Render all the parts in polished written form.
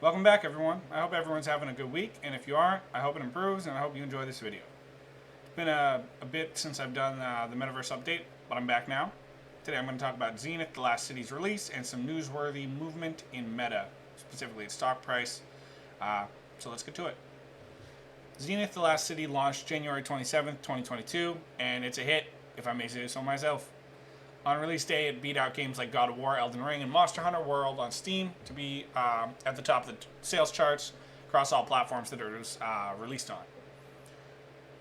Welcome back, everyone. I hope everyone's having a good week, and if you aren't, I hope it improves, and I hope you enjoy this video. It's been a bit since I've done the Metaverse update, but I'm back now. Today I'm going to talk about Zenith, the last city's release, and some newsworthy movement in Meta, specifically its stock price. So let's get to it. Zenith, the last city, launched January 27th, 2022, and it's a hit, if I may say so myself. On release day, it beat out games like God of War, Elden Ring, and Monster Hunter World on Steam to be at the top of the sales charts across all platforms that it was released on.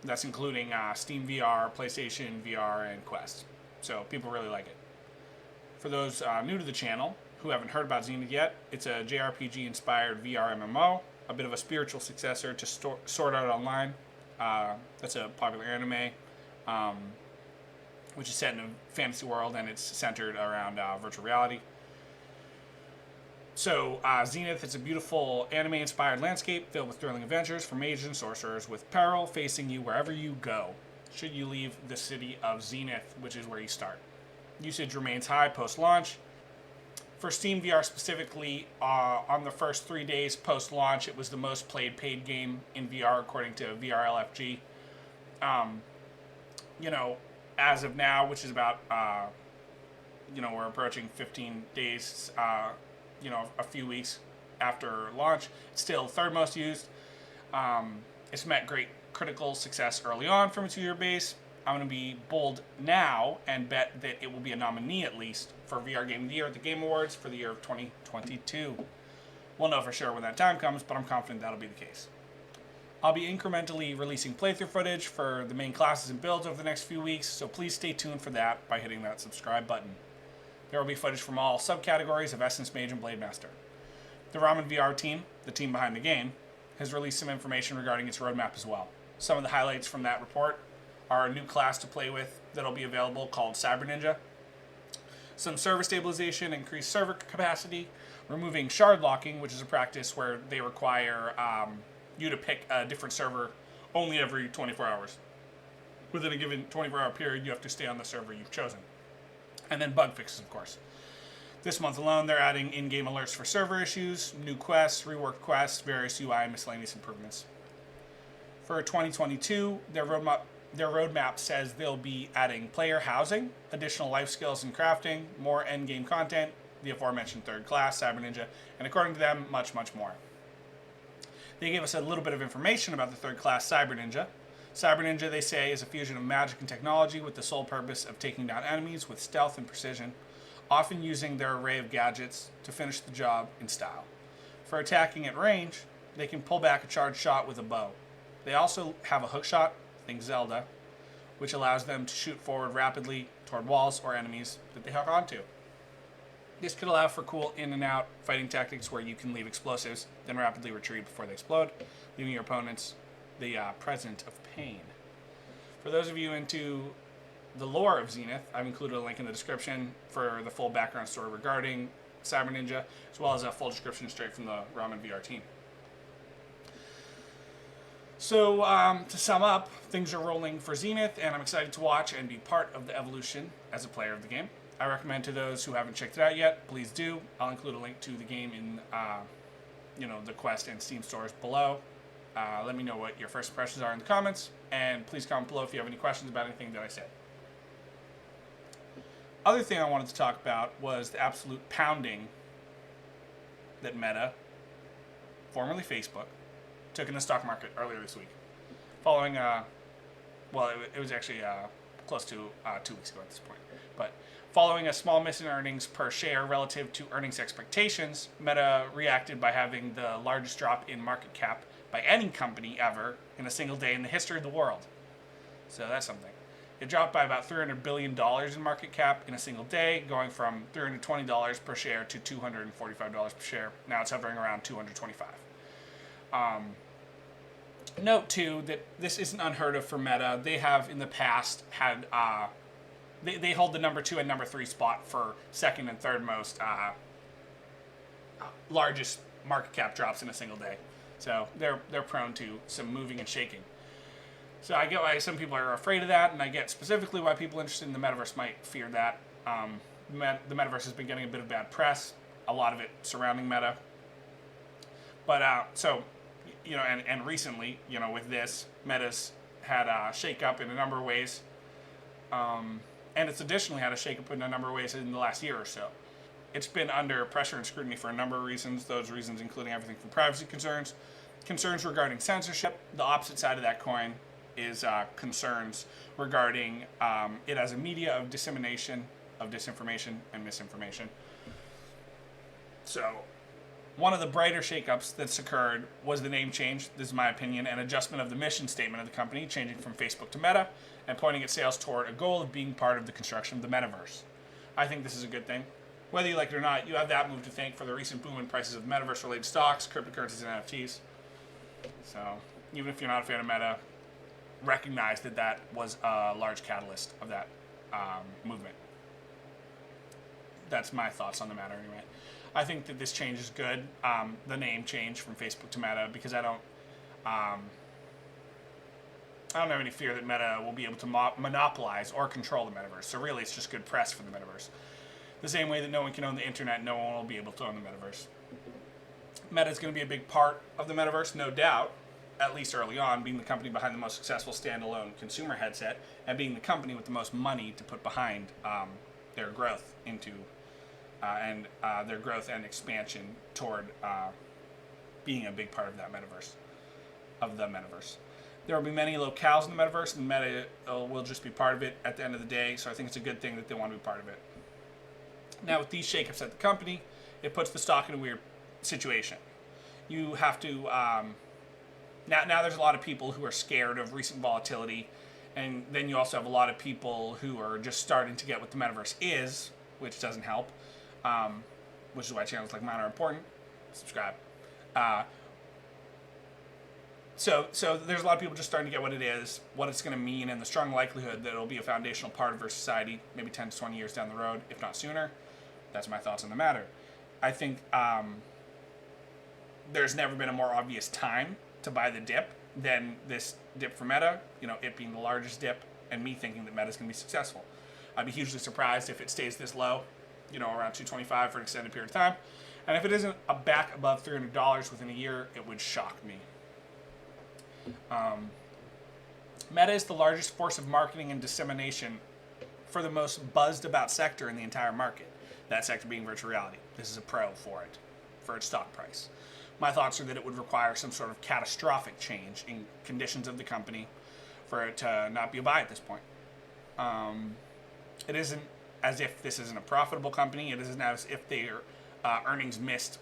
That's including Steam VR, PlayStation VR, and Quest. So people really like it. For those new to the channel who haven't heard about Zenith yet, it's a JRPG-inspired VR MMO, a bit of a spiritual successor to Sword Art Online. That's a popular anime. Which is set in a fantasy world, and it's centered around virtual reality. So, Zenith is a beautiful anime-inspired landscape filled with thrilling adventures for mages and sorcerers, with peril facing you wherever you go, should you leave the city of Zenith, which is where you start. Usage remains high post-launch. For Steam VR specifically, on the first 3 days post-launch, it was the most played paid game in VR, according to VRLFG. As of now, which is about, we're approaching 15 days, a few weeks after launch. It's still third most used. It's met great critical success early on from its user base. I'm going to be bold now and bet that it will be a nominee at least for VR Game of the Year at the Game Awards for the year of 2022. We'll know for sure when that time comes, but I'm confident that'll be the case. I'll be incrementally releasing playthrough footage for the main classes and builds over the next few weeks, so please stay tuned for that by hitting that subscribe button. There will be footage from all subcategories of Essence Mage and Blade Master. The Ramen VR team, the team behind the game, has released some information regarding its roadmap as well. Some of the highlights from that report are a new class to play with that'll be available called Cyber Ninja, some server stabilization, increased server capacity, removing shard locking, which is a practice where they require you to pick a different server only every 24 hours. Within a given 24-hour period, you have to stay on the server you've chosen. And then bug fixes, of course. This month alone, they're adding in-game alerts for server issues, new quests, reworked quests, various UI and miscellaneous improvements. For 2022, their roadmap says they'll be adding player housing, additional life skills and crafting, more endgame content, the aforementioned third class, Cyber Ninja, and according to them, much, much more. They gave us a little bit of information about the third class Cyber Ninja. Cyber Ninja, they say, is a fusion of magic and technology with the sole purpose of taking down enemies with stealth and precision, often using their array of gadgets to finish the job in style. For attacking at range, they can pull back a charged shot with a bow. They also have a hook shot, think Zelda, which allows them to shoot forward rapidly toward walls or enemies that they hook onto. This could allow for cool in and out fighting tactics where you can leave explosives, then rapidly retreat before they explode, leaving your opponents the present of pain. For those of you into the lore of Zenith, I've included a link in the description for the full background story regarding Cyber Ninja, as well as a full description straight from the Ramen VR team. So, to sum up, things are rolling for Zenith, and I'm excited to watch and be part of the evolution as a player of the game. I recommend to those who haven't checked it out yet, please do. I'll include a link to the game in, the Quest and Steam stores below. Let me know what your first impressions are in the comments, and please comment below if you have any questions about anything that I said. Other thing I wanted to talk about was the absolute pounding that Meta, formerly Facebook, took in the stock market earlier this week, following it was actually close to 2 weeks ago at this point, but following a small miss in earnings per share relative to earnings expectations, Meta reacted by having the largest drop in market cap by any company ever in a single day in the history of the world. So that's something. It dropped by about $300 billion in market cap in a single day, going from $320 per share to $245 per share. Now it's hovering around $225. Note, too, that this isn't unheard of for Meta. They have, in the past, had... They hold the number 2 and number 3 spot for second and third most largest market cap drops in a single day. So they're prone to some moving and shaking. So I get why some people are afraid of that, and I get specifically why people interested in the Metaverse might fear that. The Metaverse has been getting a bit of bad press, a lot of it surrounding Meta. But so, and recently, with this, Meta's had a shake-up in a number of ways. And it's additionally had a shake-up in a number of ways in the last year or so. It's been under pressure and scrutiny for a number of reasons, those reasons including everything from privacy concerns, concerns regarding censorship. The opposite side of that coin is concerns regarding it as a media of dissemination of disinformation and misinformation. So, one of the brighter shakeups that's occurred was the name change, this is my opinion, and adjustment of the mission statement of the company, changing from Facebook to Meta, and pointing its sales toward a goal of being part of the construction of the Metaverse. I think this is a good thing. Whether you like it or not, you have that move to thank for the recent boom in prices of Metaverse-related stocks, cryptocurrencies, and NFTs. So, even if you're not a fan of Meta, recognize that that was a large catalyst of that movement. That's my thoughts on the matter anyway. I think that this change is good, the name change from Facebook to Meta, because I don't have any fear that Meta will be able to monopolize or control the Metaverse. So really, it's just good press for the Metaverse. The same way that no one can own the internet, no one will be able to own the Metaverse. Meta is going to be a big part of the Metaverse, no doubt, at least early on, being the company behind the most successful standalone consumer headset, and being the company with the most money to put behind their growth into their growth and expansion toward being a big part of that Metaverse, There will be many locales in the Metaverse, and Meta will just be part of it at the end of the day, so I think it's a good thing that they want to be part of it. Now, with these shakeups at the company, it puts the stock in a weird situation. You have to... Now there's a lot of people who are scared of recent volatility, and then you also have a lot of people who are just starting to get what the Metaverse is, which doesn't help, which is why channels like mine are important. Subscribe. So there's a lot of people just starting to get what it is, what it's going to mean, and the strong likelihood that it'll be a foundational part of our society, maybe 10 to 20 years down the road, if not sooner. That's my thoughts on the matter. I think there's never been a more obvious time to buy the dip than this dip for Meta, it being the largest dip, and me thinking that Meta's going to be successful. I'd be hugely surprised if it stays this low, around 225 for an extended period of time. And if it isn't back above $300 within a year, it would shock me. Meta is the largest force of marketing and dissemination for the most buzzed about sector in the entire market. That sector being virtual reality. This is a pro for it, for its stock price. My thoughts are that it would require some sort of catastrophic change in conditions of the company for it to not be a buy at this point. It isn't as if this isn't a profitable company. It isn't as if their earnings missed,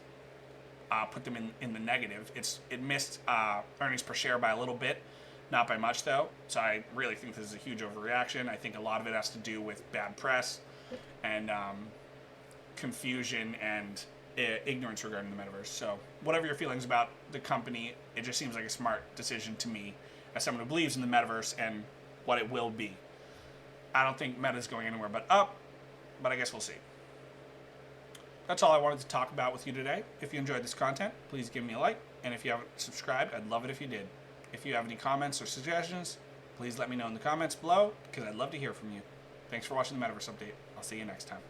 put them in the negative. It missed earnings per share by a little bit, not by much though. So I really think this is a huge overreaction. I think a lot of it has to do with bad press and confusion and ignorance regarding the Metaverse. So whatever your feelings about the company, it just seems like a smart decision to me as someone who believes in the Metaverse and what it will be. I don't think Meta's going anywhere but up, but I guess we'll see. That's all I wanted to talk about with you today. If you enjoyed this content, please give me a like, and if you haven't subscribed, I'd love it if you did. If you have any comments or suggestions, please let me know in the comments below, because I'd love to hear from you. Thanks for watching the Metaverse Update. I'll see you next time.